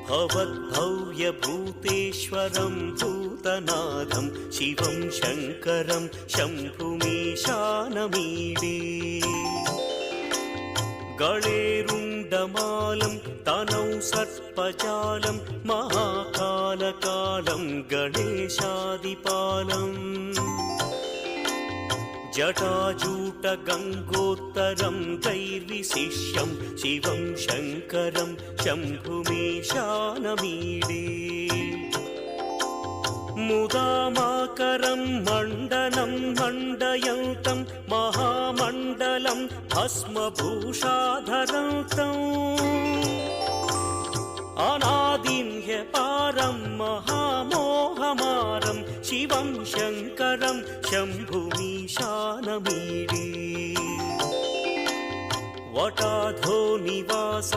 भवद्भव्यभूतेश्वरं भूतनाथं शिवं शङ्करं शम्भुमीशानमीडे गळेरुण्डमालं तनौ सर्पजालं महाकालकालं गणेशादिपालम् जटाजूटगङ्गोत्तरं गैर्विशिष्यं शिवं शङ्करं शम्भुमीशानमीडे मुदामाकरं मण्डनं मण्डयन्तं महामण्डलं भस्मभूषाधरन्तम् अनादिं ह्यपारं महामोहमारं शिवं शङ्करं शम्भुमीशानमीडे वटाधो निवास